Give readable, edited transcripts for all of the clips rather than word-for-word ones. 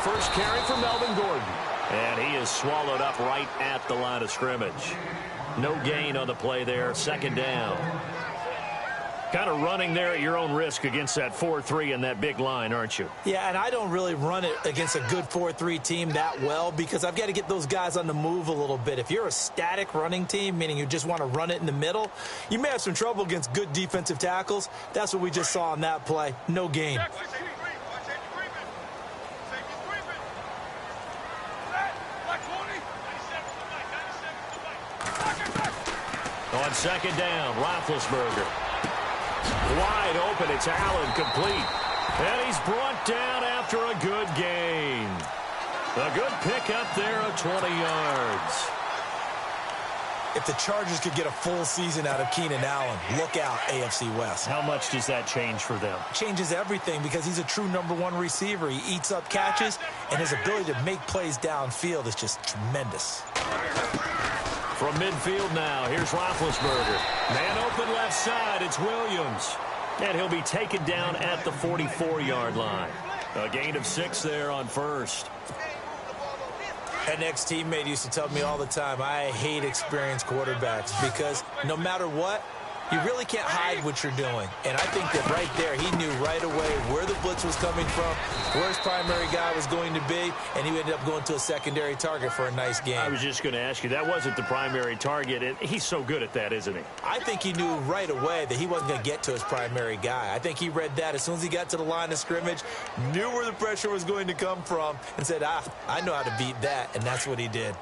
first carry for Melvin Gordon. And he is swallowed up right at the line of scrimmage. No gain on the play there. Second down. Kind of running there at your own risk against that 4-3 and that big line, aren't you? Yeah, and I don't really run it against a good 4-3 team that well because I've got to get those guys on the move a little bit. If you're a static running team, meaning you just want to run it in the middle, you may have some trouble against good defensive tackles. That's what we just saw on that play. No gain. On second down, Roethlisberger. Wide open, it's Allen, complete. And he's brought down after a good gain. A good pickup there of 20 yards. If the Chargers could get a full season out of Keenan Allen, look out, AFC West. How much does that change for them? Changes everything because he's a true #1 receiver. He eats up catches, and his ability to make plays downfield is just tremendous. From midfield now, here's Roethlisberger. Man open left side, it's Williams. And he'll be taken down at the 44-yard line. A gain of 6 there on first. An ex-teammate used to tell me all the time, I hate experienced quarterbacks because no matter what, you really can't hide what you're doing. And I think that right there, he knew right away where the blitz was coming from, where his primary guy was going to be, and he ended up going to a secondary target for a nice game. I was just going to ask you, that wasn't the primary target. And he's so good at that, isn't he? I think he knew right away that he wasn't going to get to his primary guy. I think he read that as soon as he got to the line of scrimmage, knew where the pressure was going to come from, and said, I know how to beat that, and that's what he did.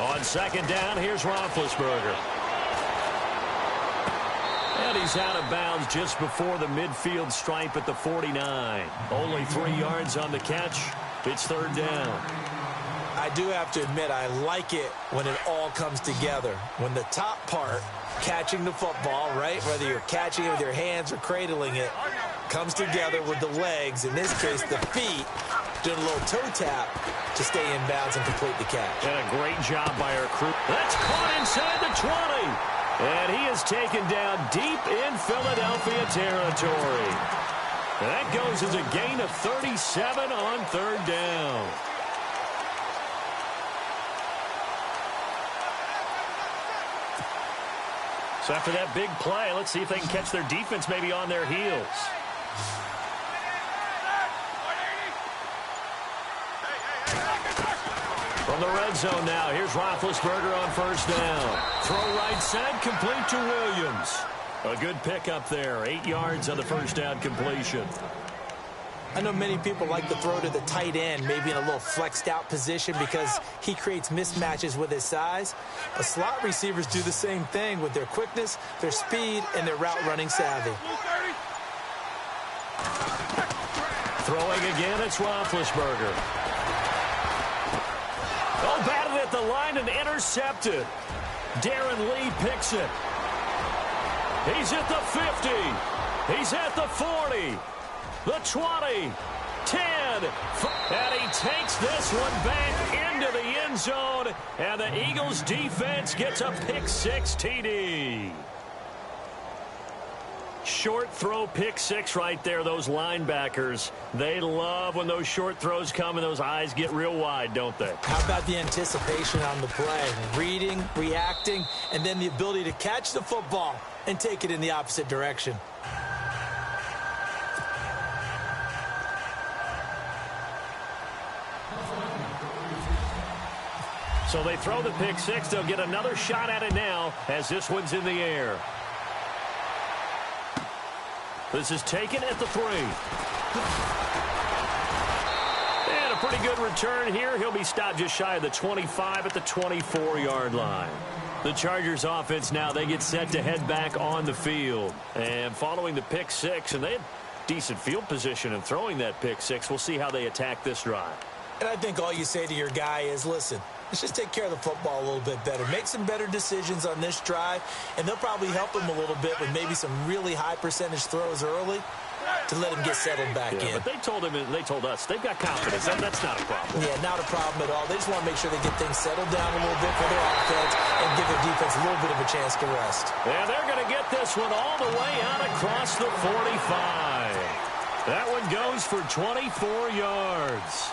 On second down, here's Roethlisberger. And he's out of bounds just before the midfield stripe at the 49. Only 3 yards on the catch. It's third down. I do have to admit, I like it when it all comes together. When the top part, catching the football, right, whether you're catching it with your hands or cradling it, comes together with the legs, in this case the feet, doing a little toe tap to stay in bounds and complete the catch. And a great job by our crew. That's caught inside the 20. And he is taken down deep in Philadelphia territory. And that goes as a gain of 37 on third down. So after that big play, let's see if they can catch their defense maybe on their heels. From the red zone now, here's Roethlisberger on first down. Throw right side, complete to Williams. A good pickup there, 8 yards on the first down completion. I know many people like to throw to the tight end, maybe in a little flexed out position because he creates mismatches with his size. But slot receivers do the same thing with their quickness, their speed, and their route running savvy. Throwing again, it's Roethlisberger. Oh, batted at the line and intercepted. Darren Lee picks it. He's at the 50. He's at the 40. The 20. 10. And he takes this one back into the end zone. And the Eagles defense gets a pick-6 TD. Short throw pick-6 right there. Those linebackers, they love when those short throws come and those eyes get real wide, don't they? How about the anticipation on the play? Reading, reacting, and then the ability to catch the football and take it in the opposite direction. So they throw the pick-6. They'll get another shot at it now as this one's in the air. This is taken at the 3. And a pretty good return here. He'll be stopped just shy of the 25 at the 24-yard line. The Chargers offense now, they get set to head back on the field. And following the pick-6, and they had decent field position in throwing that pick-6. We'll see how they attack this drive. And I think all you say to your guy is, listen, let's just take care of the football a little bit better. Make some better decisions on this drive, and they'll probably help him a little bit with maybe some really high percentage throws early. to let him get settled back in. But they told us they've got confidence. That's not a problem. Yeah, not a problem at all. They just want to make sure they get things settled down a little bit for their offense and give their defense a little bit of a chance to rest. And they're going to get this one all the way out across the 45. That one goes for 24 yards.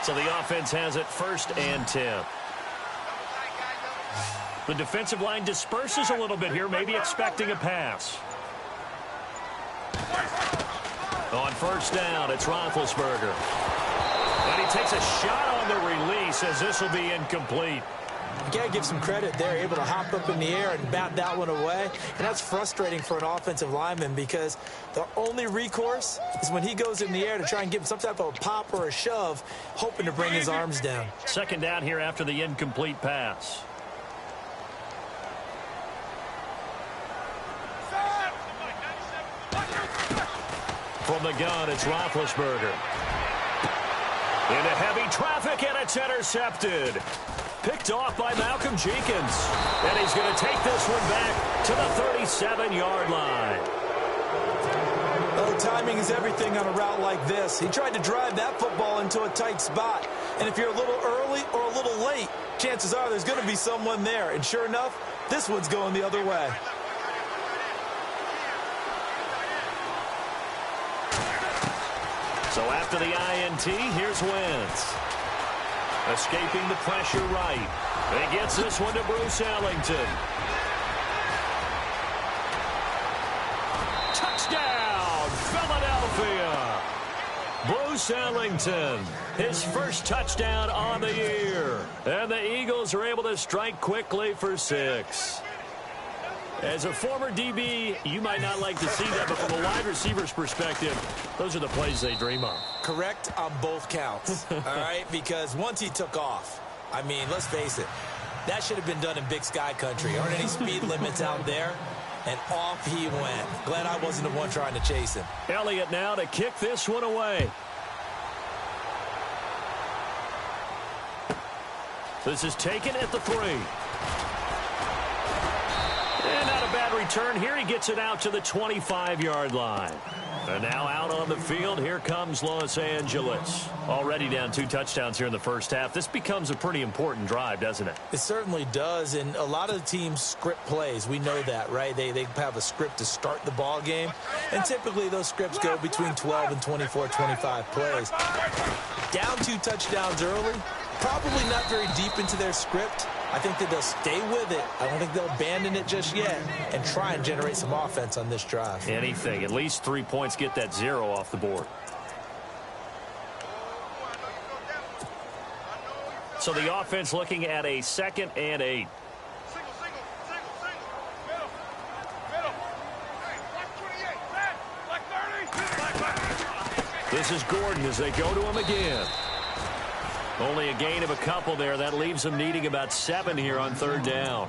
So the offense has it 1st and 10. The defensive line disperses a little bit here, maybe expecting a pass. On 1st down, it's Roethlisberger. And he takes a shot on the release as this will be incomplete. You got to give some credit there, able to hop up in the air and bat that one away. And that's frustrating for an offensive lineman because the only recourse is when he goes in the air to try and give some type of a pop or a shove, hoping to bring his arms down. 2nd down here after the incomplete pass. From the gun, it's Roethlisberger. Into heavy traffic, and it's intercepted. Picked off by Malcolm Jenkins. And he's going to take this one back to the 37-yard line. Well, timing is everything on a route like this. He tried to drive that football into a tight spot. And if you're a little early or a little late, chances are there's going to be someone there. And sure enough, this one's going the other way. So after the INT, here's Wentz. Escaping the pressure right. He gets this one to Bruce Ellington. Touchdown, Philadelphia. Bruce Ellington, his first touchdown on the year. And the Eagles are able to strike quickly for 6. As a former DB, you might not like to see that, but from a wide receiver's perspective, those are the plays they dream of. Correct on both counts, all right? Because once he took off, I mean, let's face it, that should have been done in Big Sky Country. Aren't any speed limits out there? And off he went. Glad I wasn't the one trying to chase him. Elliott now to kick this one away. This is taken at the 3. And not a bad return here. He gets it out to the 25-yard line. And now out on the field, here comes Los Angeles. Already down 2 touchdowns here in the first half. This becomes a pretty important drive, doesn't it? It certainly does, and a lot of the teams script plays. We know that, right? They have a script to start the ball game, and typically those scripts go between 12 and 24, 25 plays. Down 2 touchdowns early, probably not very deep into their script. I think that they'll stay with it. I don't think they'll abandon it just yet and try and generate some offense on this drive. Anything. At least 3 points, get that 0 off the board. So the offense looking at a 2nd and 8. This is Gordon as they go to him again. Only a gain of a couple there. That leaves him needing about 7 here on 3rd down.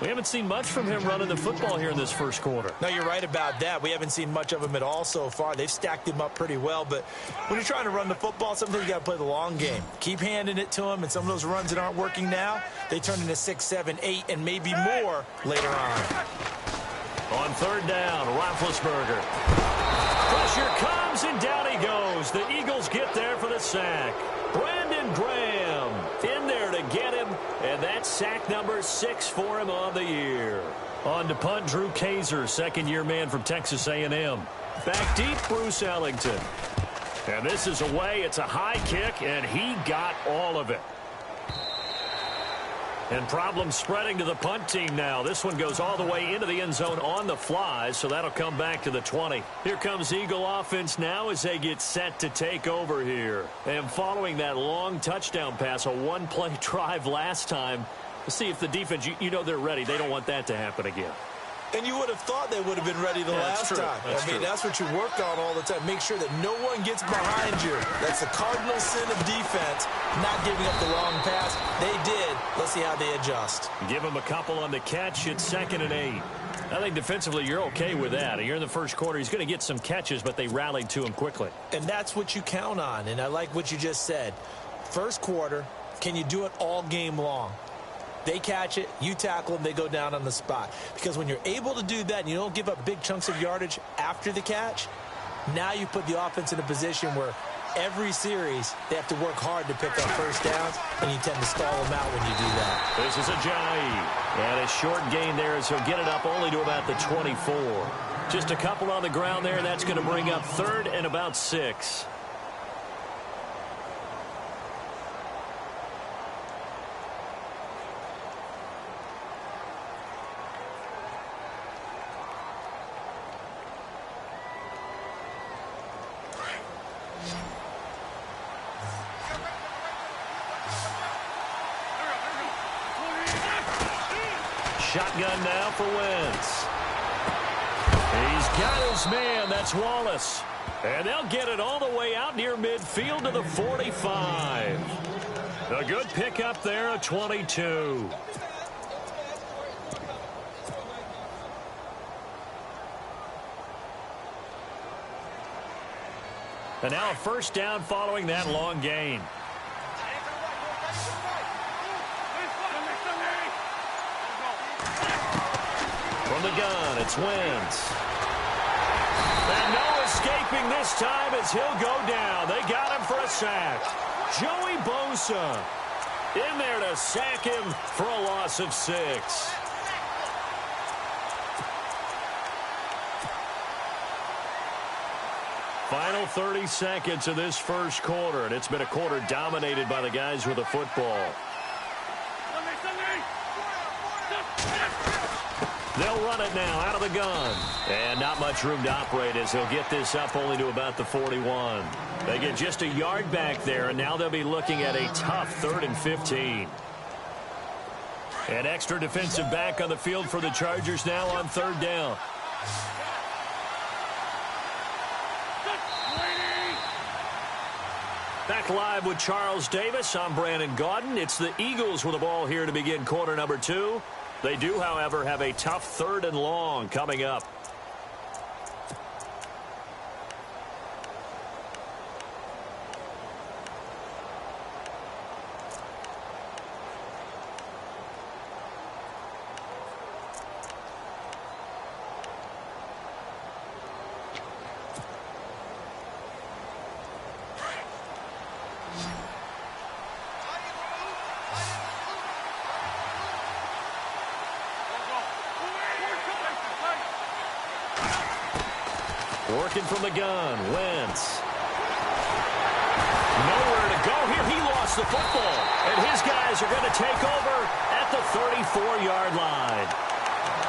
We haven't seen much from him running the football here in this first quarter. No, you're right about that. We haven't seen much of him at all so far. They've stacked him up pretty well, but when you're trying to run the football, sometimes you got to play the long game. Keep handing it to him, and some of those runs that aren't working now, they turn into 6, 7, 8, and maybe more later on. On 3rd down, Roethlisberger. Pressure comes, and down he goes. The Eagles get there for the sack. Brandon Graham in there to get him, and that's sack number 6 for him on the year. On to punt, Drew Kaiser, 2nd-year man from Texas A&M. Back deep, Bruce Ellington. And this is away. It's a high kick, and he got all of it. And problems spreading to the punt team now. This one goes all the way into the end zone on the fly, so that'll come back to the 20. Here comes Eagle offense now as they get set to take over here. And following that long touchdown pass, a 1-play drive last time, let's see if the defense, you know they're ready. They don't want that to happen again. And you would have thought they would have been ready the last time. I mean, that's what you work on all the time. Make sure that no one gets behind you. That's the cardinal sin of defense, not giving up the long pass. They did. Let's see how they adjust. Give them a couple on the catch. It's 2nd and 8. I think defensively you're okay with that. You're in the first quarter. He's going to get some catches, but they rallied to him quickly. And that's what you count on. And I like what you just said. First quarter, can you do it all game long? They catch it, you tackle them, they go down on the spot. Because when you're able to do that and you don't give up big chunks of yardage after the catch, now you put the offense in a position where every series they have to work hard to pick up first downs, and you tend to stall them out when you do that. This is Ajayi. And a short gain there as he'll get it up only to about the 24. Just a couple on the ground there, and that's going to bring up 3rd and about 6. Shotgun now for Wentz. He's got his man. That's Wallace. And they'll get it all the way out near midfield to the 45. A good pickup there, a 22. And now a first down following that long gain. From the gun, it's Wentz. And no escaping this time as he'll go down. They got him for a sack. Joey Bosa in there to sack him for a loss of 6. Final 30 seconds of this first quarter, and it's been a quarter dominated by the guys with the football. They'll run it now out of the gun. And not much room to operate as he'll get this up only to about the 41. They get just a yard back there, and now they'll be looking at a tough 3rd and 15. An extra defensive back on the field for the Chargers now on 3rd down. Back live with Charles Davis. I'm Brandon Gaudin. It's the Eagles with the ball here to begin quarter number 2. They do, however, have a tough 3rd and long coming up. Working from the gun, Wentz. Nowhere to go here. He lost the football. And his guys are going to take over at the 34-yard line.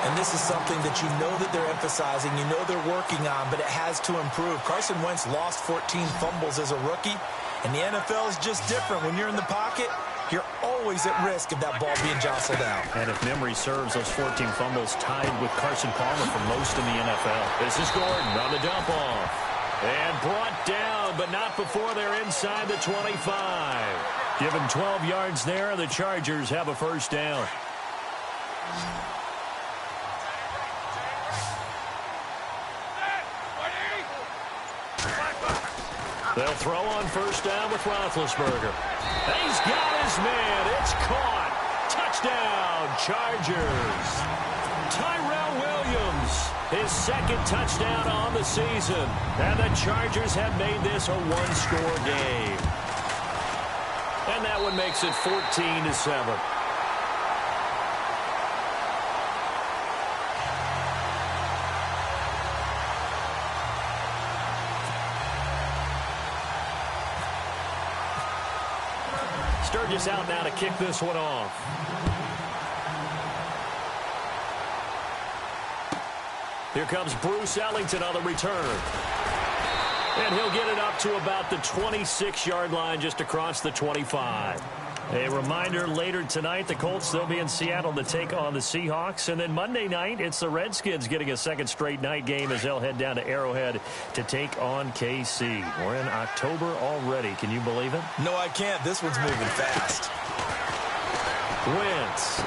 And this is something that you know that they're emphasizing, you know they're working on, but it has to improve. Carson Wentz lost 14 fumbles as a rookie, and the NFL is just different. When you're in the pocket, you're always at risk of that ball being jostled out. And if memory serves, those 14 fumbles tied with Carson Palmer for most in the NFL. This is Gordon on the dump off. And brought down, but not before they're inside the 25. Given 12 yards there, and the Chargers have a first down. They'll throw on first down with Roethlisberger. He's got his man. It's caught. Touchdown, Chargers. Tyrell Williams, his 2nd touchdown on the season. And the Chargers have made this a one-score game. And that one makes it 14-7. Sturgis out now to kick this one off. Here comes Bruce Ellington on the return. And he'll get it up to about the 26-yard line just across the 25. A reminder, later tonight, the Colts, they'll be in Seattle to take on the Seahawks. And then Monday night, it's the Redskins getting a 2nd straight night game as they'll head down to Arrowhead to take on KC. We're in October already. Can you believe it? No, I can't. This one's moving fast. Wentz.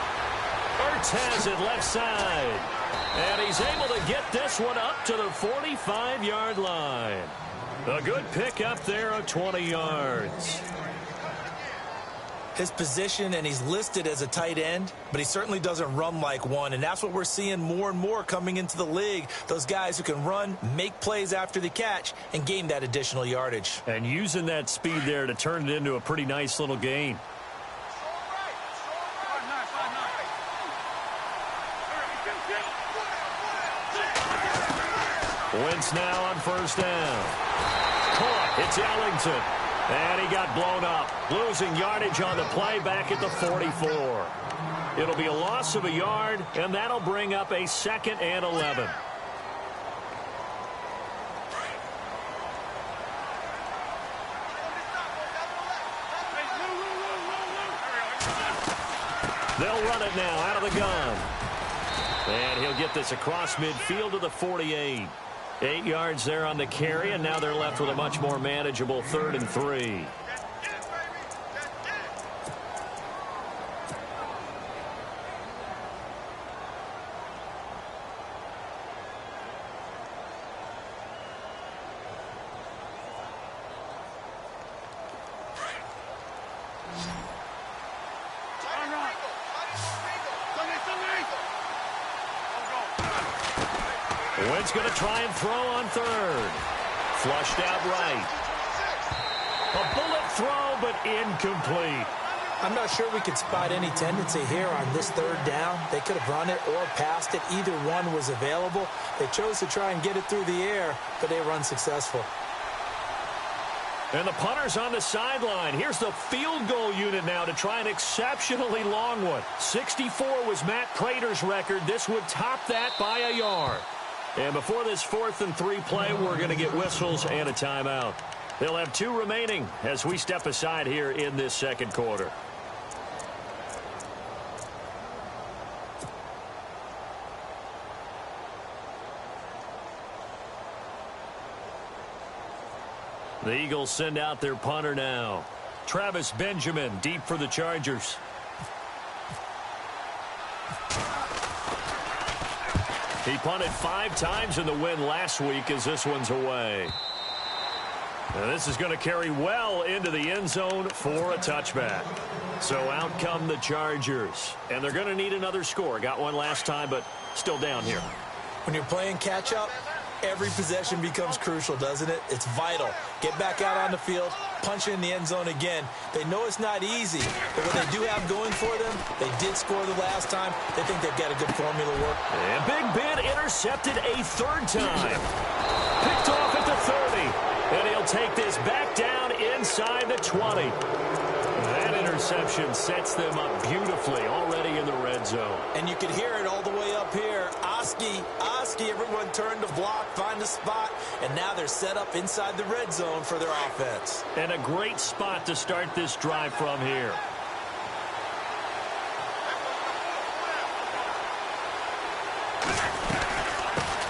Ertz has it left side. And he's able to get this one up to the 45-yard line. A good pick up there of 20 yards. his position, and he's listed as a tight end, but he certainly doesn't run like one, and that's what we're seeing more and more coming into the league. Those guys who can run, make plays after the catch, and gain that additional yardage. And using that speed there to turn it into a pretty nice little gain. Wentz now on first down. Caught. It's Ellington. And he got blown up. Losing yardage on the play back at the 44. It'll be a loss of a yard, and that'll bring up a 2nd and 11. They'll run it now out of the gun. And he'll get this across midfield to the 48. 8 yards there on the carry, and now they're left with a much more manageable 3rd and 3. Wentz going to try and throw on 3rd. Flushed out right. A bullet throw, but incomplete. I'm not sure we could spot any tendency here on this 3rd down. They could have run it or passed it. Either one was available. They chose to try and get it through the air, but they were unsuccessful. And the punter's on the sideline. Here's the field goal unit now to try an exceptionally long one. 64 was Matt Prater's record. This would top that by a yard. And before this 4th and 3 play, we're going to get whistles and a timeout. They'll have 2 remaining as we step aside here in this 2nd quarter. The Eagles send out their punter now. Travis Benjamin deep for the Chargers. He punted 5 times in the win last week as this one's away. Now this is going to carry well into the end zone for a touchback. So out come the Chargers. And they're going to need another score. Got one last time, but still down here. When you're playing catch-up, every possession becomes crucial, doesn't it? It's vital. Get back out on the field, punch it in the end zone again. They know it's not easy, but what they do have going for them, they did score the last time. They think they've got a good formula work. And Big Ben intercepted a 3rd time. Picked off at the 30. And he'll take this back down inside the 20. That interception sets them up beautifully already in the red zone. And you could hear it all the way up here. Oski, everyone turned to block, find a spot, and now they're set up inside the red zone for their offense. And a great spot to start this drive from here.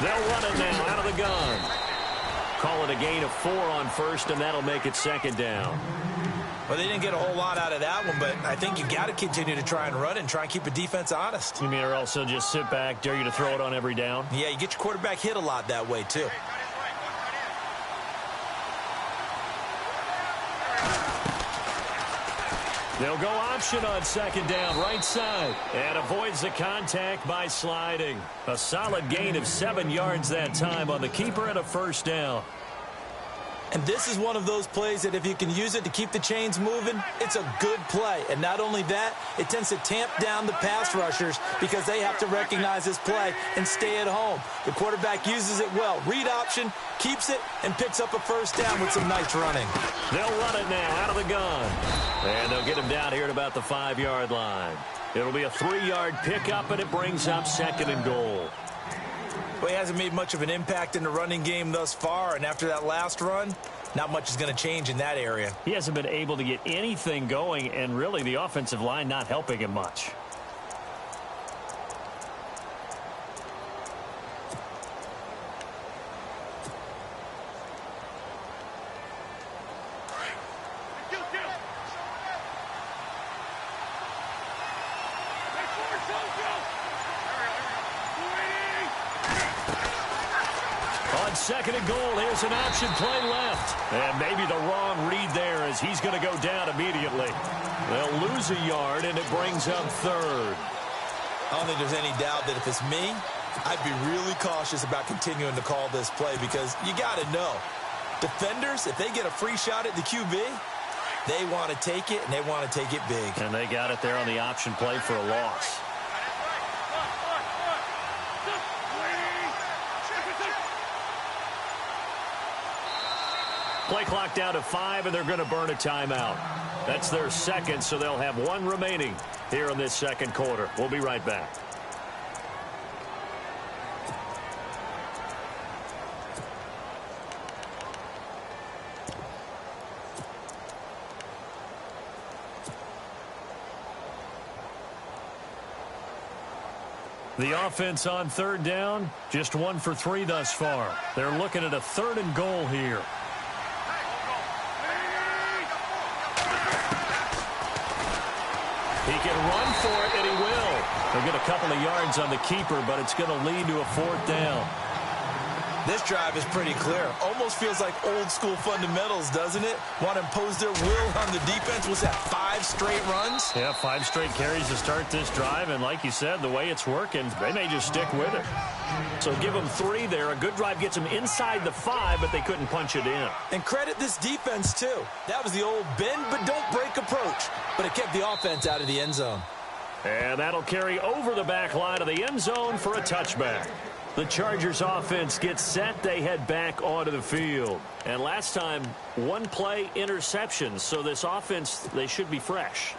They'll run it now out of the gun. Call it a gain of 4 on 1st, and that'll make it 2nd down. Well, they didn't get a whole lot out of that one, but I think you got to continue to try and run and try and keep the defense honest. You mean or else they'll just sit back, dare you to throw it on every down? Yeah, you get your quarterback hit a lot that way, too. They'll go option on 2nd down, right side, and avoids the contact by sliding. A solid gain of 7 yards that time on the keeper and a 1st down. And this is one of those plays that if you can use it to keep the chains moving, it's a good play. And not only that, it tends to tamp down the pass rushers because they have to recognize this play and stay at home. The quarterback uses it well. Read option, keeps it, and picks up a 1st down with some nice running. They'll run it now out of the gun. And they'll get him down here at about the 5-yard line. It'll be a 3-yard pickup, and it brings up 2nd and goal. Well, he hasn't made much of an impact in the running game thus far, and after that last run, not much is going to change in that area. He hasn't been able to get anything going, and really the offensive line not helping him much. it's second and goal. Here's an option play left. And maybe the wrong read there as he's going to go down immediately. They'll lose a yard, and it brings up third. I don't think there's any doubt that if it's me, I'd be really cautious about continuing to call this play because you got to know, defenders, if they get a free shot at the QB, they want to take it, and they want to take it big. And they got it there on the option play for a loss. Play clock down to 5, and they're going to burn a timeout. That's their second, so they'll have one remaining here in this second quarter. We'll be right back. The offense on third down, just 1 for 3 thus far. They're looking at a third and goal here. He can run for it, and he will. He'll get a couple of yards on the keeper, but it's going to lead to a fourth down. This drive is pretty clear. Almost feels like old school fundamentals, doesn't it? Want to impose their will on the defense. Was that 5 straight runs? Yeah, 5 straight carries to start this drive, and like you said, the way it's working, they may just stick with it. So give them 3 there. A good drive gets them inside the 5, but they couldn't punch it in. And credit this defense, too. That was the old bend but don't break approach, but it kept the offense out of the end zone. And that'll carry over the back line of the end zone for a touchback. The Chargers offense gets set. They head back onto the field. And last time, 1-play interception. So this offense, they should be fresh.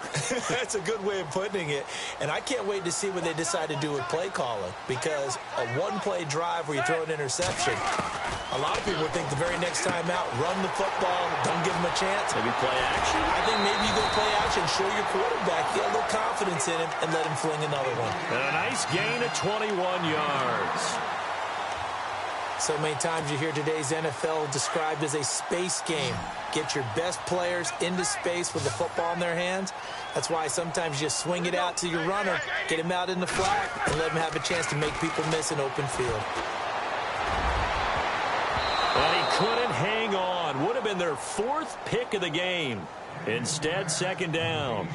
That's a good way of putting it. And I can't wait to see what they decide to do with play calling. Because a 1-play drive where you throw an interception, a lot of people think the very next time out, run the football, don't give them a chance. Maybe play action. I think maybe you go play action, show your quarterback, get a little confidence in him, and let him fling another one. And a nice gain of 21 yards. So many times you hear today's NFL described as a space game. Get your best players into space with the football in their hands. That's why sometimes you just swing it out to your runner, get him out in the flat, and let him have a chance to make people miss an open field. And he couldn't hang on. Would have been their 4th pick of the game. Instead, second down.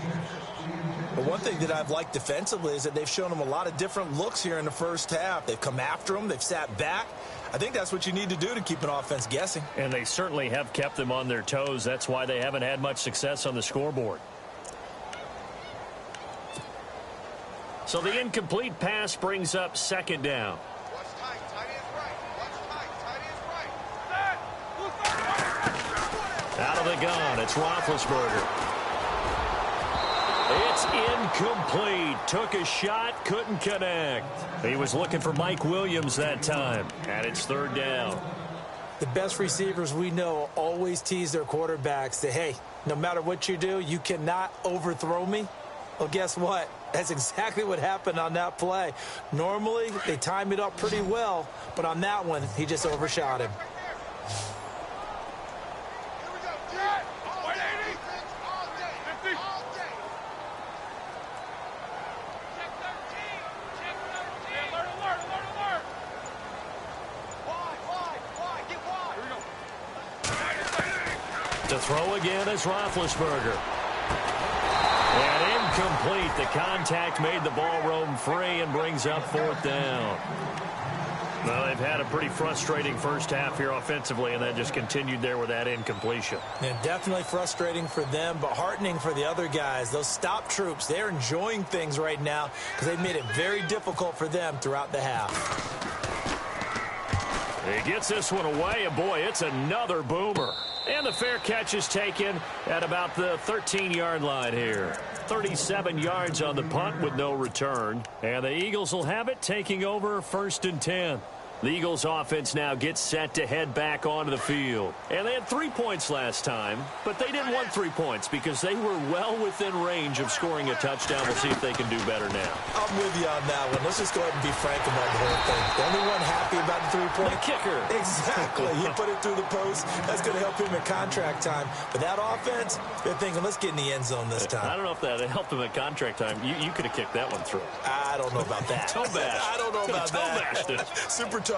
But one thing that I've liked defensively is that they've shown them a lot of different looks here in the first half. They've come after them. They've sat back. I think that's what you need to do to keep an offense guessing. And they certainly have kept them on their toes. That's why they haven't had much success on the scoreboard. So the incomplete pass brings up second down. Out of the gun, it's Roethlisberger. It's incomplete. Took a shot, couldn't connect. He was looking for Mike Williams that time, and it's third down. The best receivers we know always tease their quarterbacks that, hey, no matter what you do, you cannot overthrow me. Well, guess what? That's exactly what happened on that play. Normally, they time it up pretty well, but on that one, he just overshot him. To throw again is Roethlisberger. And incomplete. The contact made the ball roam free and brings up fourth down. Well, they've had a pretty frustrating first half here offensively, and that just continued there with that incompletion. Yeah, definitely frustrating for them, but heartening for the other guys. Those stop troops, they're enjoying things right now because they've made it very difficult for them throughout the half. He gets this one away, and boy, it's another boomer. And the fair catch is taken at about the 13-yard line here. 37 yards on the punt with no return. And the Eagles will have it, taking over 1st and 10. The Eagles offense now gets set to head back onto the field. And they had 3 points last time, but they didn't want 3 points because they were well within range of scoring a touchdown. We'll see if they can do better now. I'm with you on that one. Let's just go ahead and be frank about the whole thing. The only one happy about the 3-point. The kicker. Exactly. He put it through the post. That's going to help him at contract time. But that offense, they're thinking, let's get in the end zone this time. I don't know if that helped him at contract time. You could have kicked that one through. I don't know about that. Toe bash. I don't know about that. Toe bashed it. Super toe.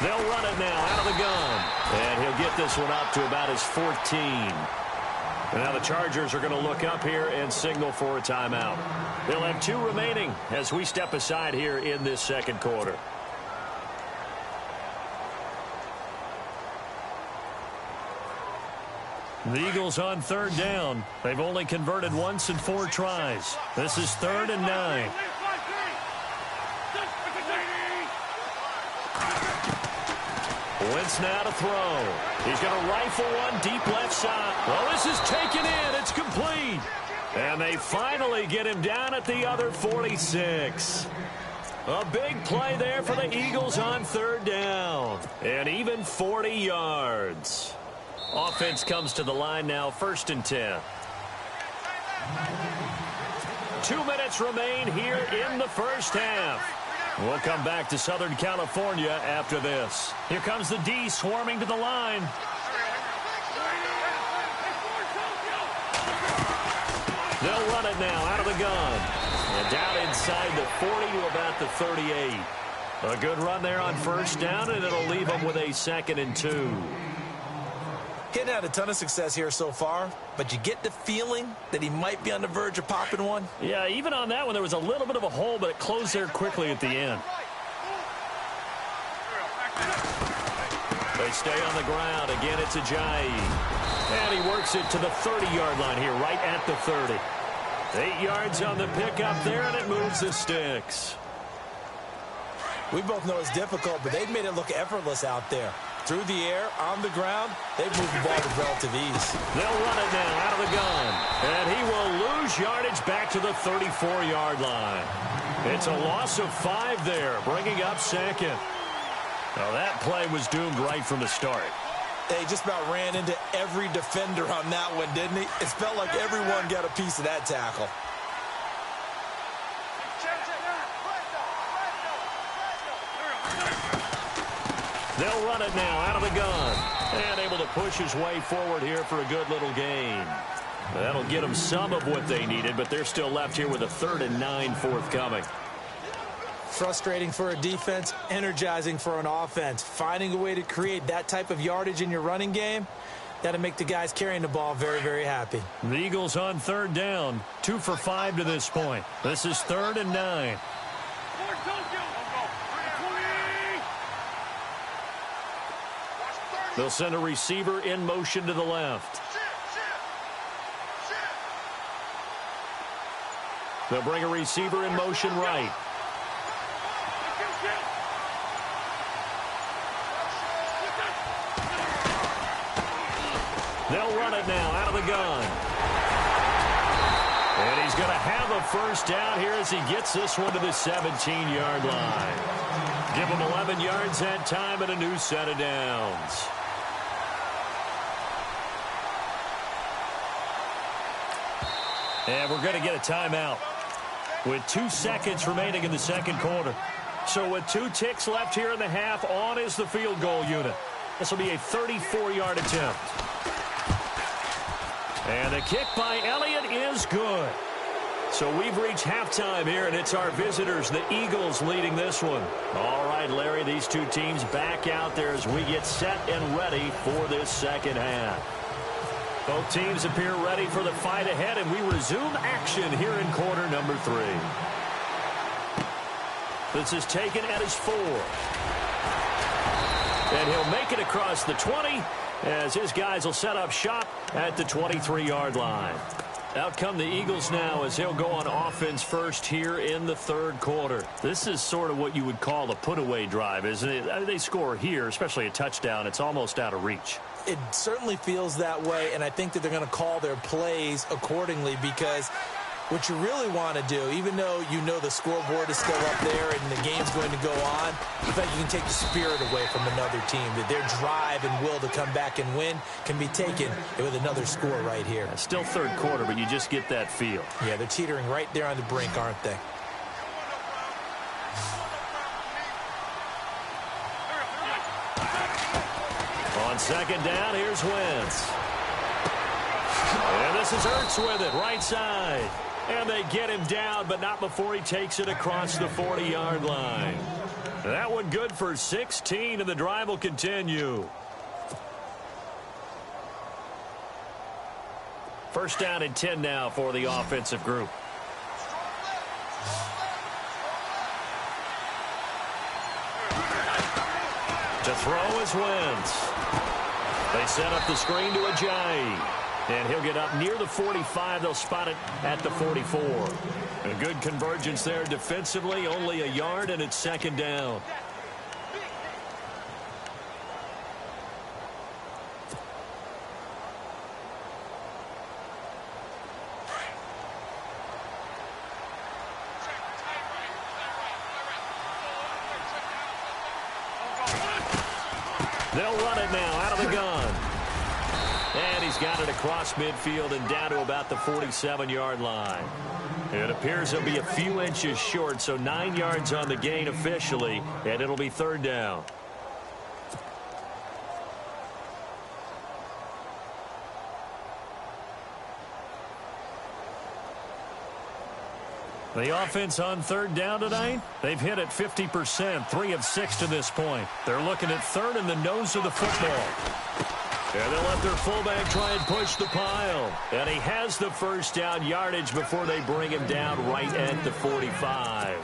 They'll run it now out of the gun. And he'll get this one up to about his 14. And now the Chargers are going to look up here and signal for a timeout. They'll have 2 remaining as we step aside here in this second quarter. The Eagles on 3rd down. They've only converted once in 4 tries. This is 3rd and 9. Wentz now to throw. He's going to rifle one deep left side. Well, this is taken in. It's complete. And they finally get him down at the other 46. A big play there for the Eagles on 3rd down. And even 40 yards. Offense comes to the line now, 1st and 10. 2 minutes remain here in the first half. We'll come back to Southern California after this. Here comes the D swarming to the line. They'll run it now out of the gun. And down inside the 40 to about the 38. A good run there on 1st down, and it'll leave them with a 2nd and 2. Hitting had a ton of success here so far, but you get the feeling that he might be on the verge of popping one. Yeah, even on that one, there was a little bit of a hole, but it closed there quickly at the end. They stay on the ground. Again, it's Ajayi. And he works it to the 30-yard line here, right at the 30. 8 yards on the pickup there, and it moves the sticks. We both know it's difficult, but they've made it look effortless out there. Through the air, on the ground, they've moved the ball with relative ease. They'll run it now out of the gun. And he will lose yardage back to the 34-yard line. It's a loss of 5 there, bringing up 2nd. Now that play was doomed right from the start. They just about ran into every defender on that one, didn't he? It felt like everyone got a piece of that tackle. They'll run it now out of the gun. And able to push his way forward here for a good little gain. That'll get them some of what they needed, but they're still left here with a 3rd and 9 forthcoming. Frustrating for a defense, energizing for an offense. Finding a way to create that type of yardage in your running game, that'll make the guys carrying the ball very, very happy. The Eagles on 3rd down, 2 for 5 to this point. This is 3rd and 9. They'll send a receiver in motion to the left. They'll bring a receiver in motion right. They'll run it now out of the gun. And he's going to have a 1st down here as he gets this one to the 17-yard line. Give him 11 yards that time and a new set of downs. And we're going to get a timeout with 2 seconds remaining in the second quarter. So with 2 ticks left here in the half, on is the field goal unit. This will be a 34-yard attempt. And the kick by Elliott is good. So we've reached halftime here, and it's our visitors, the Eagles, leading this one. All right, Larry, these 2 teams back out there as we get set and ready for this second half. Both teams appear ready for the fight ahead, and we resume action here in quarter number 3. This is taken at his 4. And he'll make it across the 20 as his guys will set up shop at the 23-yard line. Out come the Eagles now as they'll go on offense first here in the 3rd quarter. This is sort of what you would call a put-away drive, isn't it? They score here, especially a touchdown. It's almost out of reach. It certainly feels that way, and I think that they're going to call their plays accordingly, because what you really want to do, even though you know the scoreboard is still up there and the game's going to go on, in fact, you can take the spirit away from another team. That their drive and will to come back and win can be taken with another score right here. Still 3rd quarter, but you just get that feel. Yeah, they're teetering right there on the brink, aren't they? On 2nd down, here's Wentz. And this is Ertz with it, right side. And they get him down, but not before he takes it across the 40-yard line. That one good for 16, and the drive will continue. First down and 10 now for the offensive group. To throw is Wentz. They set up the screen to Ajayi. And he'll get up near the 45. They'll spot it at the 44. A good convergence there defensively. Only a yard, and it's second down. They'll run it now out of the gun. And he's got it across midfield and down to about the 47-yard line. It appears he'll be a few inches short, so 9 yards on the gain officially, and it'll be third down. The offense on third down tonight, they've hit it 50%, 3 of 6 to this point. They're looking at third in the nose of the football. And they'll let their fullback try and push the pile. And he has the first down yardage before they bring him down right at the 45.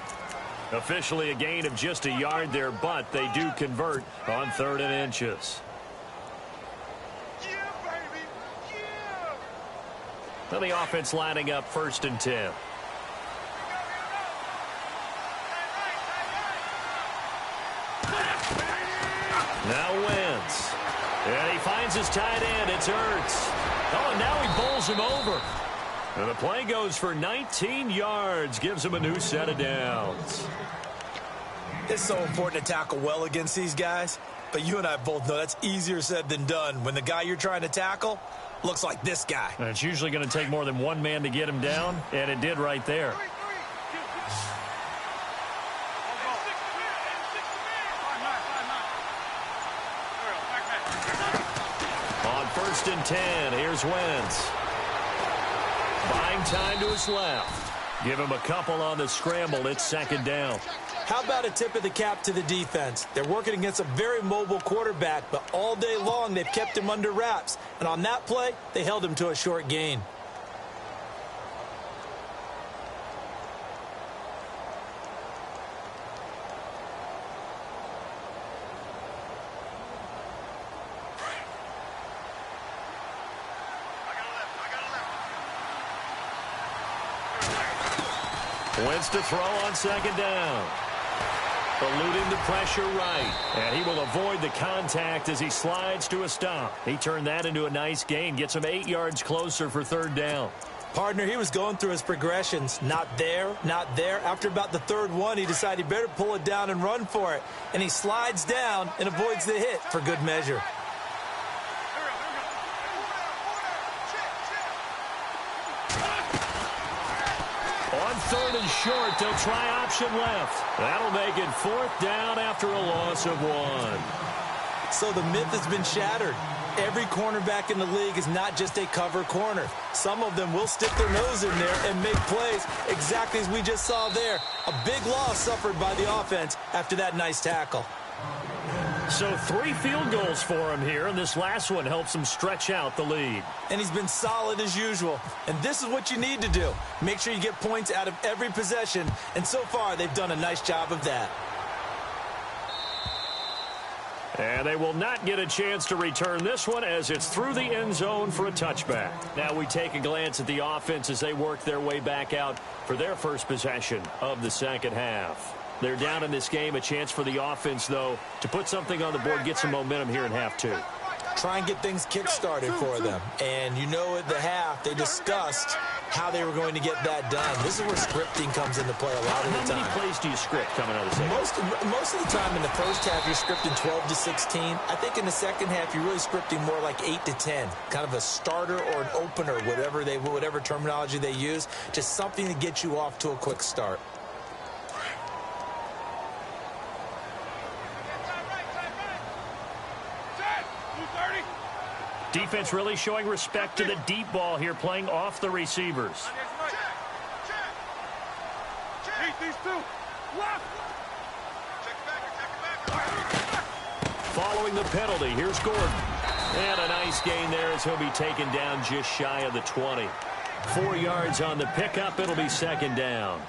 Officially a gain of just a yard there, but they do convert on 3rd and inches. Yeah, baby. Yeah. Well, the offense lining up 1st and 10. Now Wentz. And he finds his tight end. It's Ertz. Oh, and now he bowls him over. And the play goes for 19 yards. Gives him a new set of downs. It's so important to tackle well against these guys. But you and I both know that's easier said than done when the guy you're trying to tackle looks like this guy. And it's usually going to take more than one man to get him down, and it did right there. On 1st and 10, here's Wentz. Buying time to his left. Give him a couple on the scramble. It's second down. How about a tip of the cap to the defense? They're working against a very mobile quarterback, but all day long they've kept him under wraps. And on that play, they held him to a short gain. Wentz to throw on second down. Eluding the pressure right. And he will avoid the contact as he slides to a stop. He turned that into a nice gain. Gets him 8 yards closer for third down. Partner, he was going through his progressions. Not there, not there. After about the third one, he decided he better pull it down and run for it. And he slides down and avoids the hit for good measure. On 3rd and short, they'll try option left. That'll make it 4th down after a loss of 1. So the myth has been shattered. Every cornerback in the league is not just a cover corner. Some of them will stick their nose in there and make plays exactly as we just saw there. A big loss suffered by the offense after that nice tackle. So 3 field goals for him here, and this last one helps him stretch out the lead. And he's been solid as usual. And this is what you need to do. Make sure you get points out of every possession. And so far, they've done a nice job of that. And they will not get a chance to return this one as it's through the end zone for a touchback. Now we take a glance at the offense as they work their way back out for their first possession of the second half. They're down in this game. A chance for the offense, though, to put something on the board, get some momentum here in half 2. Try and get things kick-started for them. And you know at the half, they discussed how they were going to get that done. This is where scripting comes into play a lot of the time. How many plays do you script coming out of the second? Most of the time in the first half, you're scripting 12 to 16. I think in the second half, you're really scripting more like 8 to 10. Kind of a starter or an opener, whatever terminology they use. Just something to get you off to a quick start. Defense really showing respect to the deep ball here, playing off the receivers. Eat these two. Left. Following the penalty, here's Gordon. And a nice gain there as he'll be taken down just shy of the 20. 4 yards on the pickup. It'll be second down.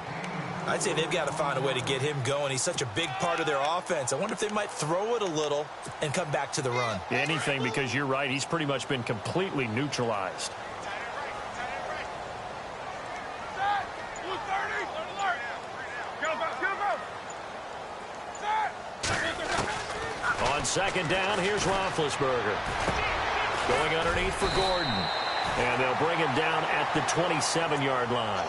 I'd say they've got to find a way to get him going. He's such a big part of their offense. I wonder if they might throw it a little and come back to the run. Anything, because you're right. He's pretty much been completely neutralized. On second down, here's Roethlisberger. Going underneath for Gordon. And they'll bring him down at the 27-yard line.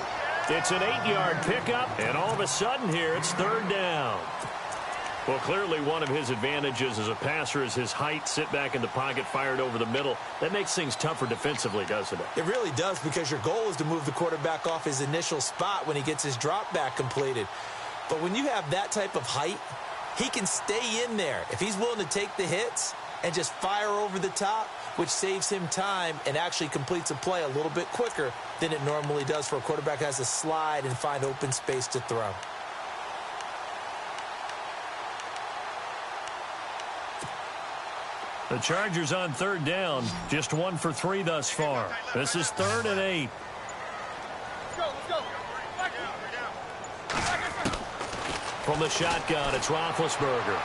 It's an 8-yard pickup, and all of a sudden here, it's third down. Well, clearly one of his advantages as a passer is his height, sit back in the pocket, fired over the middle. That makes things tougher defensively, doesn't it? It really does, because your goal is to move the quarterback off his initial spot when he gets his drop back completed. But when you have that type of height, he can stay in there. If he's willing to take the hits and just fire over the top, which saves him time and actually completes a play a little bit quicker than it normally does for a quarterback who has to slide and find open space to throw. The Chargers on third down, just 1 for 3 thus far. This is 3rd and 8. From the shotgun, it's Roethlisberger.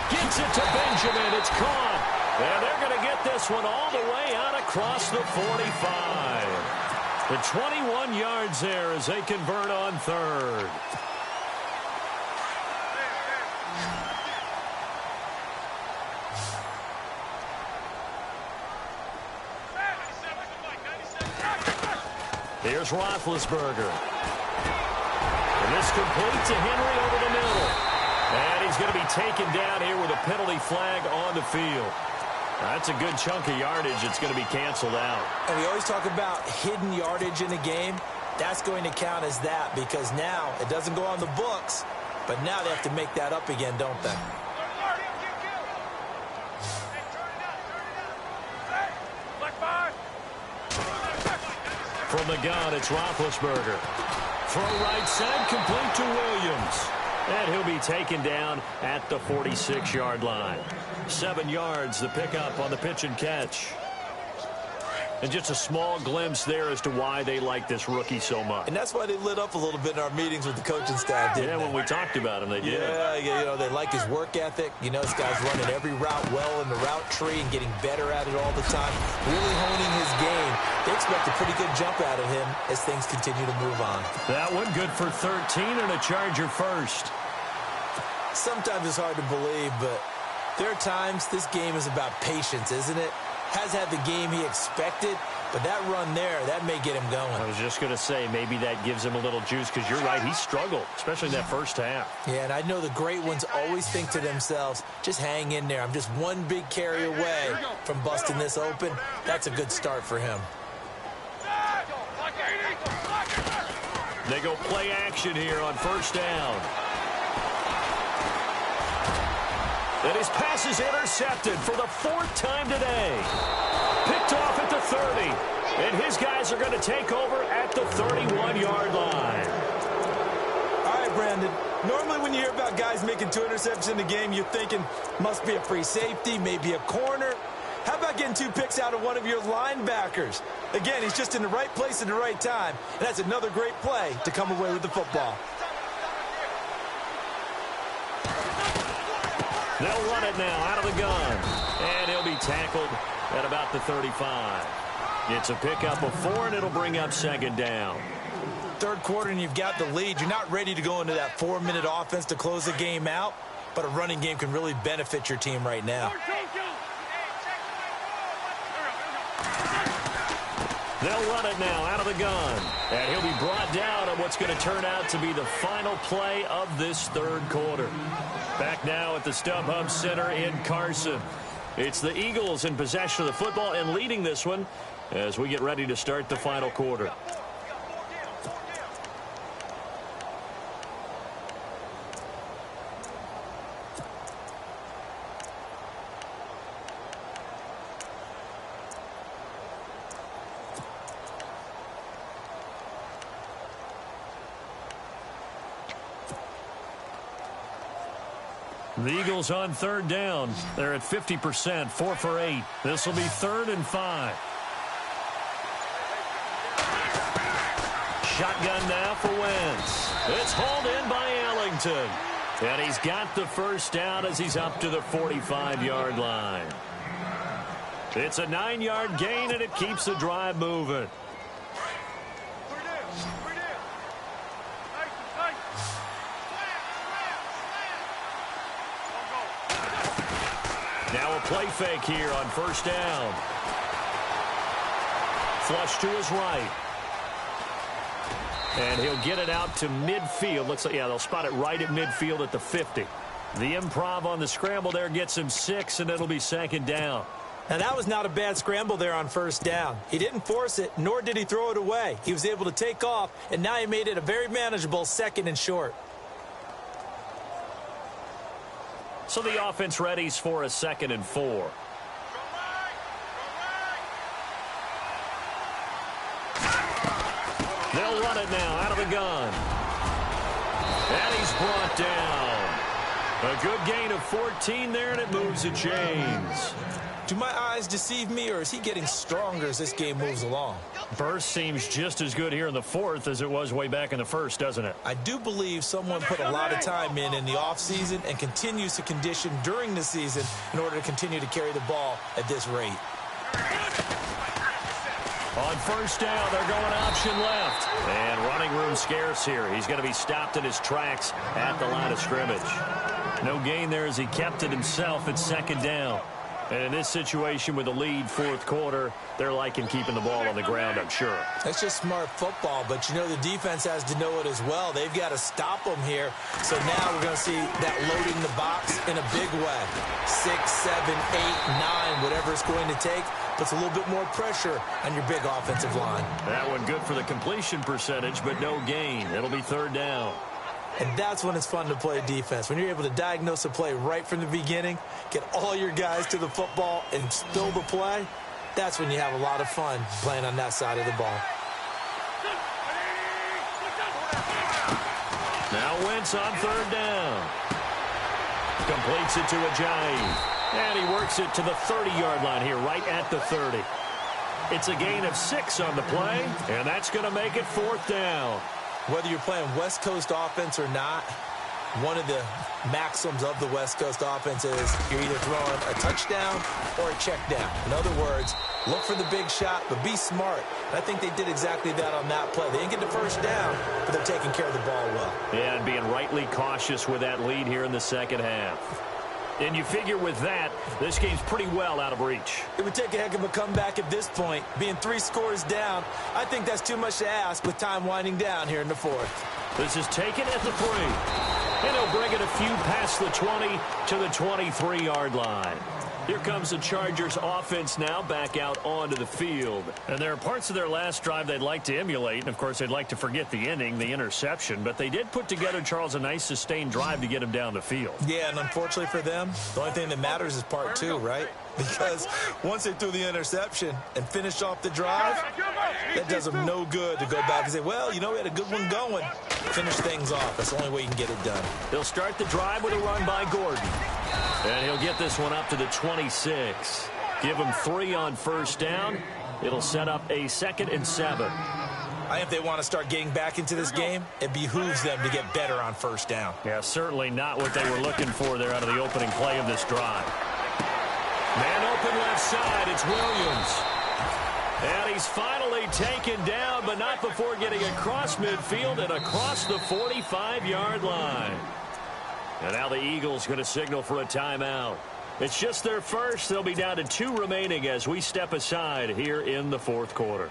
Gets it to Benjamin. It's caught. And they're going to get this one all the way out across the 45. The 21 yards there as they convert on third. Here's Roethlisberger. And this complete to Henry over the middle. And he's going to be taken down here with a penalty flag on the field. That's a good chunk of yardage. It's going to be canceled out. And we always talk about hidden yardage in a game. That's going to count as that, because now it doesn't go on the books, but now they have to make that up again, don't they? From the gun, it's Roethlisberger. Throw right side, complete to Williams. And he'll be taken down at the 46-yard line. 7 yards, the pickup on the pitch and catch. And just a small glimpse there as to why they like this rookie so much. And that's why they lit up a little bit in our meetings with the coaching staff, didn't they? When we talked about him, they did. Yeah, you know, they like his work ethic. You know, this guy's running every route well in the route tree and getting better at it all the time, really honing his game. They expect a pretty good jump out of him as things continue to move on. That one good for 13 and a Charger first. Sometimes it's hard to believe, but there are times this game is about patience, isn't it? Has had the game he expected, but that run there, that may get him going. I was just going to say, maybe that gives him a little juice, because you're right, he struggled, especially in that first half. Yeah, and I know the great ones always think to themselves, just hang in there. I'm just one big carry away from busting this open. That's a good start for him. They go play action here on first down. And his pass is intercepted for the 4th time today. Picked off at the 30. And his guys are going to take over at the 31-yard line. All right, Brandon. Normally when you hear about guys making 2 interceptions in a game, you're thinking must be a free safety, maybe a corner. How about getting 2 picks out of one of your linebackers? Again, he's just in the right place at the right time. And that's another great play to come away with the football. They'll run it now out of the gun. And he'll be tackled at about the 35. It's a pickup of 4, and it'll bring up second down. Third quarter, and you've got the lead. You're not ready to go into that 4-minute offense to close the game out, but a running game can really benefit your team right now. They'll run it now out of the gun. And he'll be brought down on what's going to turn out to be the final play of this third quarter. Back now at the StubHub Center in Carson. It's the Eagles in possession of the football and leading this one as we get ready to start the final quarter. The Eagles on third down. They're at 50%, 4 for 8. This will be 3rd and 5. Shotgun now for Wentz. It's hauled in by Ellington. And he's got the first down as he's up to the 45-yard line. It's a 9-yard gain, and it keeps the drive moving. Now a play fake here on first down. Flush to his right. And he'll get it out to midfield. Looks like, yeah, they'll spot it right at midfield at the 50. The improv on the scramble there gets him 6, and it'll be 2nd down. Now, that was not a bad scramble there on first down. He didn't force it, nor did he throw it away. He was able to take off, and now he made it a very manageable 2nd and short. So the offense readies for a 2nd and 4. They'll run it now out of the gun. And he's brought down. A good gain of 14 there, and it moves the chains. Do my eyes deceive me, or is he getting stronger as this game moves along? Burst seems just as good here in the 4th as it was way back in the 1st, doesn't it? I do believe someone put a lot of time in the offseason and continues to condition during the season in order to continue to carry the ball at this rate. On first down, they're going option left. And running room scarce here. He's going to be stopped in his tracks at the line of scrimmage. No gain there as he kept it himself at 2nd down. And in this situation with the lead 4th quarter, they're liking keeping the ball on the ground, I'm sure. That's just smart football, but you know the defense has to know it as well. They've got to stop them here. So now we're going to see that loading the box in a big way. 6, 7, 8, 9, whatever it's going to take, puts a little bit more pressure on your big offensive line. That one good for the completion percentage, but no gain. It'll be 3rd down. And that's when it's fun to play defense. When you're able to diagnose a play right from the beginning, get all your guys to the football and spill the play, that's when you have a lot of fun playing on that side of the ball. Now Wentz on 3rd down. Completes it to Ajayi. And he works it to the 30-yard line here, right at the 30. It's a gain of 6 on the play, and that's going to make it 4th down. Whether you're playing West Coast offense or not, one of the maxims of the West Coast offense is you're either throwing a touchdown or a check down. In other words, look for the big shot, but be smart. And I think they did exactly that on that play. They didn't get the first down, but they're taking care of the ball well. Yeah, and being rightly cautious with that lead here in the 2nd half. And you figure with that, this game's pretty well out of reach. It would take a heck of a comeback at this point. Being 3 scores down, I think that's too much to ask with time winding down here in the 4th. This is taken at the 3. And he'll bring it a few past the 20 to the 23-yard line. Here comes the Chargers offense now back out onto the field. And there are parts of their last drive they'd like to emulate. And, of course, they'd like to forget the inning, the interception. But they did put together, Charles, a nice sustained drive to get him down the field. Yeah, and unfortunately for them, the only thing that matters is part 2, right? Because once they threw the interception and finished off the drive, that does them no good to go back and say, well, you know, we had a good one going. Finish things off. That's the only way you can get it done. They'll start the drive with a run by Gordon. And he'll get this one up to the 26. Give him 3 on first down. It'll set up a 2nd and 7. I think if they want to start getting back into this game, it behooves them to get better on first down. Yeah, certainly not what they were looking for there out of the opening play of this drive. Man open left side, it's Williams. And he's finally taken down, but not before getting across midfield and across the 45-yard line. And now the Eagles going to signal for a timeout. It's just their first. They'll be down to 2 remaining as we step aside here in the 4th quarter.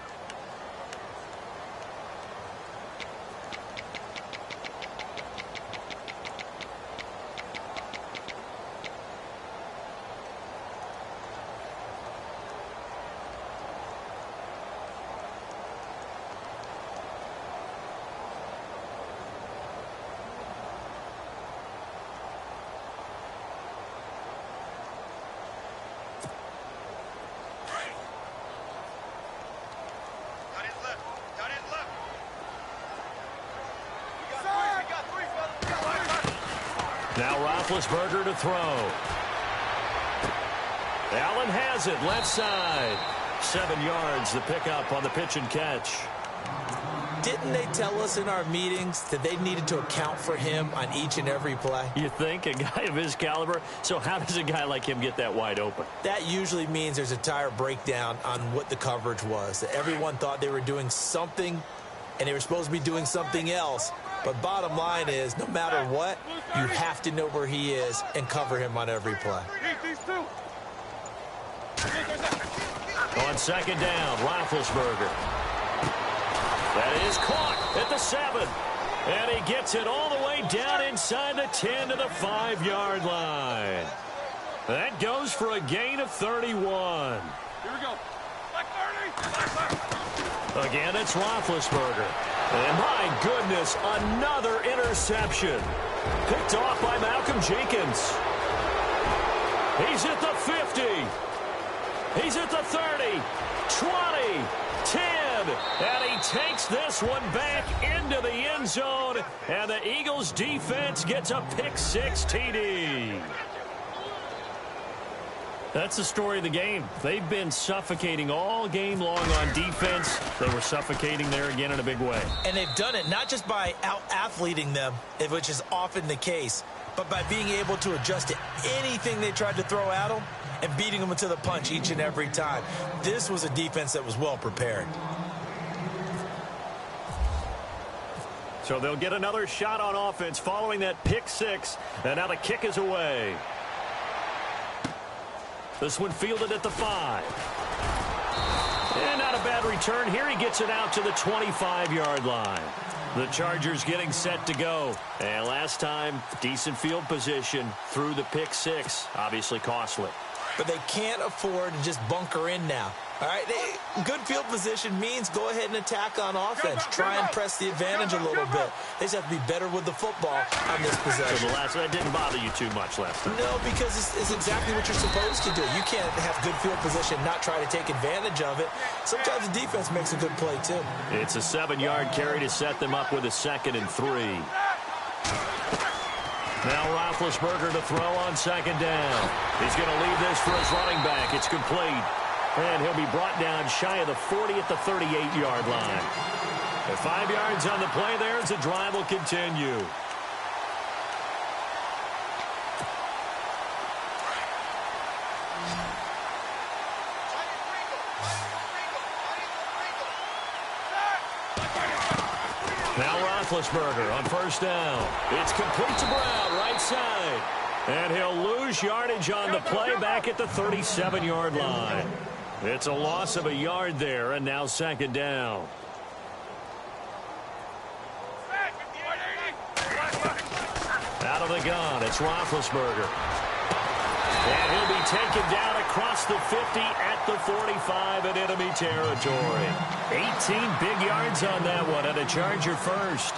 Now Roethlisberger to throw. Allen has it, left side. 7 yards, the pickup on the pitch and catch. Didn't they tell us in our meetings that they needed to account for him on each and every play? You think? A guy of his caliber? So how does a guy like him get that wide open? That usually means there's a tire breakdown on what the coverage was. That everyone thought they were doing something, and they were supposed to be doing something else. But bottom line is, no matter what, you have to know where he is and cover him on every play. On second down, Roethlisberger. That is caught at the 7. And he gets it all the way down inside the 10 to the 5-yard line. That goes for a gain of 31. Here we go. Black 30. Again, it's Roethlisberger. And my goodness, another interception. Picked off by Malcolm Jenkins. He's at the 50. He's at the 30, 20, 10, and he takes this one back into the end zone, and the Eagles defense gets a pick-6 TD. That's the story of the game. They've been suffocating all game long on defense. They were suffocating there again in a big way. And they've done it not just by out-athleting them, which is often the case, but by being able to adjust to anything they tried to throw at them and beating them to the punch each and every time. This was a defense that was well prepared. So they'll get another shot on offense following that pick-6, and now the kick is away. This one fielded at the 5. And not a bad return here. He gets it out to the 25-yard line. The Chargers getting set to go. And last time, decent field position through the pick-6. Obviously costly. But they can't afford to just bunker in now. All right, good field position means go ahead and attack on offense. Try and press the advantage a little bit. They just have to be better with the football on this possession. So that didn't bother you too much last time. No, because it's exactly what you're supposed to do. You can't have good field position and not try to take advantage of it. Sometimes the defense makes a good play, too. It's a 7-yard carry to set them up with a 2nd and 3. Now Roethlisberger to throw on second down. He's going to leave this for his running back. It's complete. And he'll be brought down shy of the 40 at the 38-yard line. And 5 yards on the play there as the drive will continue. Now Roethlisberger on first down. It's complete to Brown, right side. And he'll lose yardage on the play back at the 37-yard line. It's a loss of a yard there, and now second down. Out of the gun, it's Roethlisberger. And he'll be taken down across the 50 at the 45 in enemy territory. 18 big yards on that one, and a Charger first.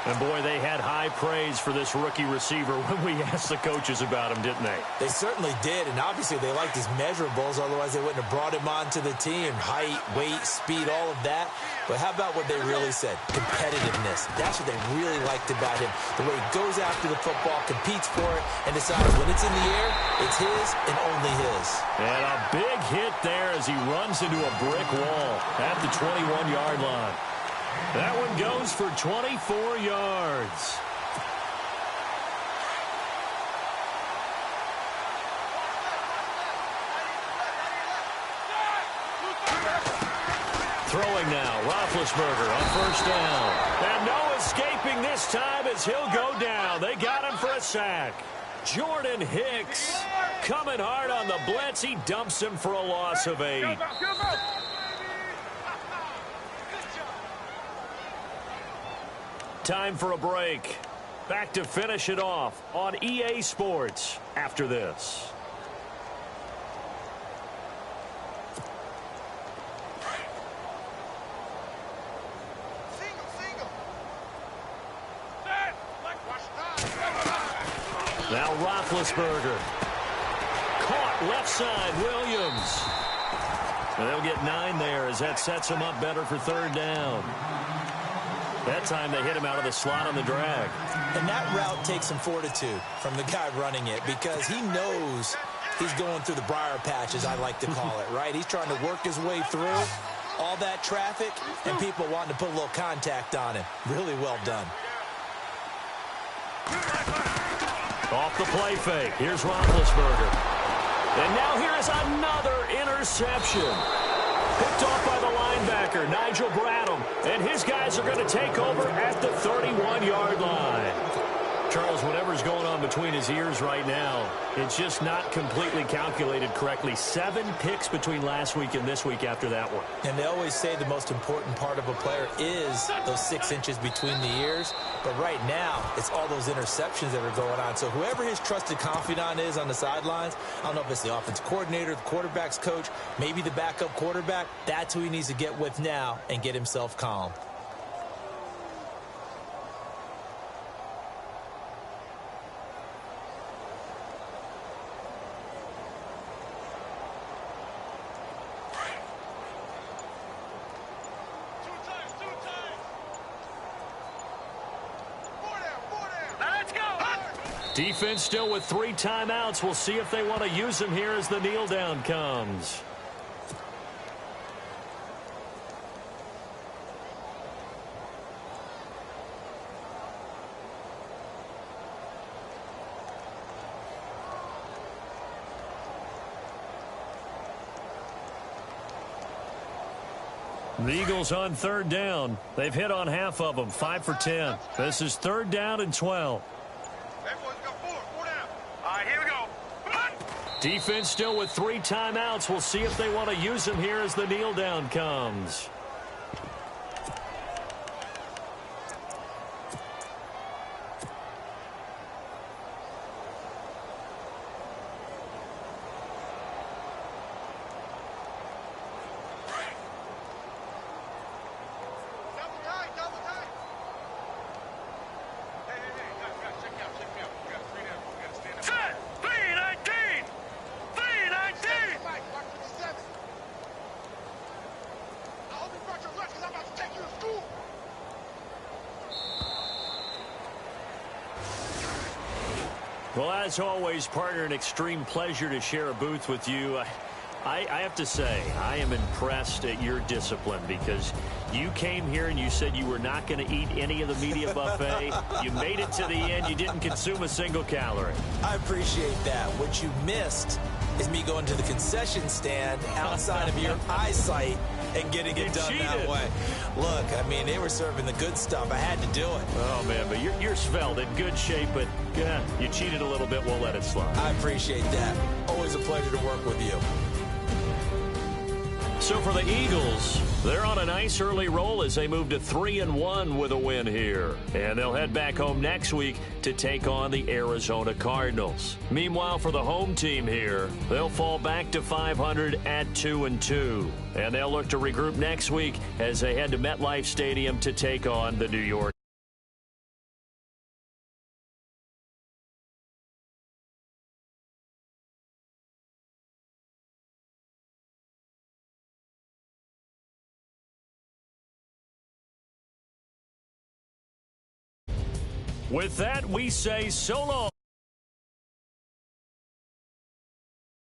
And, boy, they had high praise for this rookie receiver when we asked the coaches about him, didn't they? They certainly did, and obviously they liked his measurables. Otherwise, they wouldn't have brought him onto the team. Height, weight, speed, all of that. But how about what they really said? Competitiveness. That's what they really liked about him. The way he goes after the football, competes for it, and decides when it's in the air, it's his and only his. And a big hit there as he runs into a brick wall at the 21-yard line. That one goes for 24 yards. Throwing now, Roethlisberger on first down. And no escaping this time as he'll go down. They got him for a sack. Jordan Hicks coming hard on the blitz. He dumps him for a loss of 8. Time for a break. Back to finish it off on EA Sports after this. Now Roethlisberger. Caught left side, Williams. And they'll get 9 there as that sets him up better for third down. That time they hit him out of the slot on the drag. And that route takes some fortitude from the guy running it because he knows he's going through the briar patch, as I like to call it, right? He's trying to work his way through all that traffic and people wanting to put a little contact on him. Really well done. Off the play fake. Here's Roethlisberger. And now here's another interception. Picked off by the linebacker, Nigel Bradham. And his guys are going to take over at the 31-yard line. Charles, whatever's going on between his ears right now, it's just not completely calculated correctly. 7 picks between last week and this week after that one. And they always say the most important part of a player is those 6 inches between the ears. But right now, it's all those interceptions that are going on. So whoever his trusted confidant is on the sidelines, I don't know if it's the offensive coordinator, the quarterback's coach, maybe the backup quarterback, that's who he needs to get with now and get himself calm. Defense still with 3 timeouts. We'll see if they want to use them here as the kneel down comes. The Eagles on 3rd down. They've hit on half of them, 5 for 10. This is 3rd down and 12. Defense still with 3 timeouts. We'll see if they want to use them here as the kneel down comes. Well, as always, partner, an extreme pleasure to share a booth with you. I have to say, I am impressed at your discipline because you came here and you said you were not going to eat any of the media buffet. You made it to the end. You didn't consume a single calorie. I appreciate that. What you missed is me going to the concession stand outside of your eyesight and getting it done that way. Look, I mean, they were serving the good stuff. I had to do it. Oh, man, but you're svelte, in good shape, but you cheated a little bit. We'll let it slide. I appreciate that. Always a pleasure to work with you. So for the Eagles, they're on a nice early roll as they move to 3-1 with a win here. And they'll head back home next week to take on the Arizona Cardinals. Meanwhile, for the home team here, they'll fall back to 500 at 2-2. And they'll look to regroup next week as they head to MetLife Stadium to take on the New York. With that, we say so long.